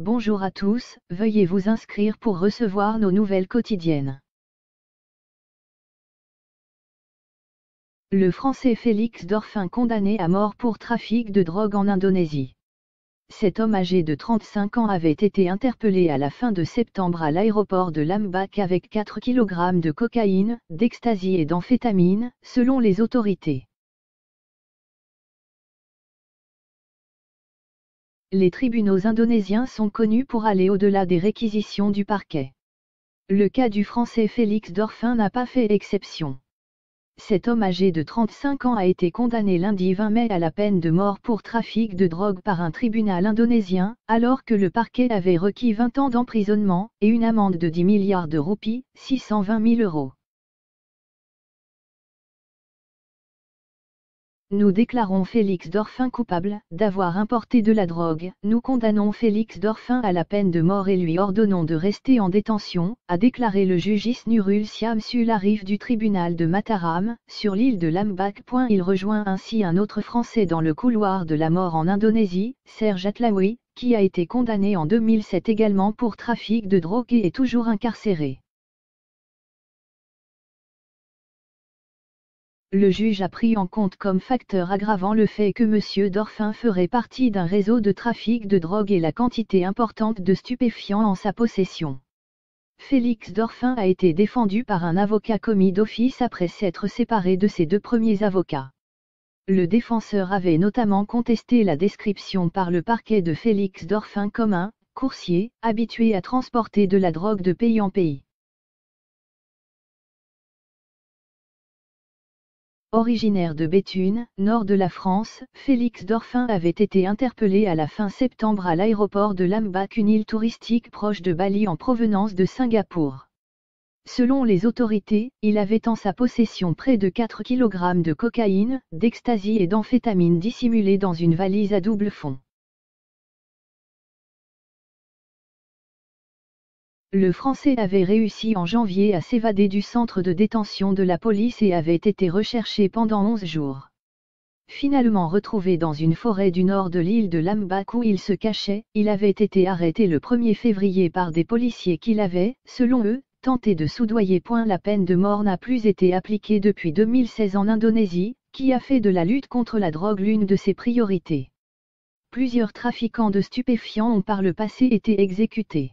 Bonjour à tous, veuillez vous inscrire pour recevoir nos nouvelles quotidiennes. Le Français Félix Dorfin condamné à mort pour trafic de drogue en Indonésie. Cet homme âgé de 35 ans avait été interpellé à la fin de septembre à l'aéroport de Lambak avec 4 kg de cocaïne, d'ecstasy et d'amphétamine, selon les autorités. Les tribunaux indonésiens sont connus pour aller au-delà des réquisitions du parquet. Le cas du Français Félix Dorfin n'a pas fait exception. Cet homme âgé de 35 ans a été condamné lundi 20 mai à la peine de mort pour trafic de drogue par un tribunal indonésien, alors que le parquet avait requis 20 ans d'emprisonnement et une amende de 10 milliards de roupies, 620 000 €. Nous déclarons Félix Dorfin coupable d'avoir importé de la drogue. Nous condamnons Félix Dorfin à la peine de mort et lui ordonnons de rester en détention, a déclaré le juge Isnurul Syamsul Arif du tribunal de Mataram, sur l'île de Lambak. Il rejoint ainsi un autre Français dans le couloir de la mort en Indonésie, Serge Atlaoui, qui a été condamné en 2007 également pour trafic de drogue et est toujours incarcéré. Le juge a pris en compte comme facteur aggravant le fait que M. Dorfin ferait partie d'un réseau de trafic de drogue et la quantité importante de stupéfiants en sa possession. Félix Dorfin a été défendu par un avocat commis d'office après s'être séparé de ses deux premiers avocats. Le défenseur avait notamment contesté la description par le parquet de Félix Dorfin comme un « coursier » habitué à transporter de la drogue de pays en pays. Originaire de Béthune, nord de la France, Félix Dorfin avait été interpellé à la fin septembre à l'aéroport de Lambak, une île touristique proche de Bali en provenance de Singapour. Selon les autorités, il avait en sa possession près de 4 kg de cocaïne, d'ecstasy et d'amphétamine dissimulées dans une valise à double fond. Le Français avait réussi en janvier à s'évader du centre de détention de la police et avait été recherché pendant 11 jours. Finalement retrouvé dans une forêt du nord de l'île de Lambak où il se cachait, il avait été arrêté le 1er février par des policiers qui l'avaient, selon eux, tenté de soudoyer. La peine de mort n'a plus été appliquée depuis 2016 en Indonésie, qui a fait de la lutte contre la drogue l'une de ses priorités. Plusieurs trafiquants de stupéfiants ont par le passé été exécutés.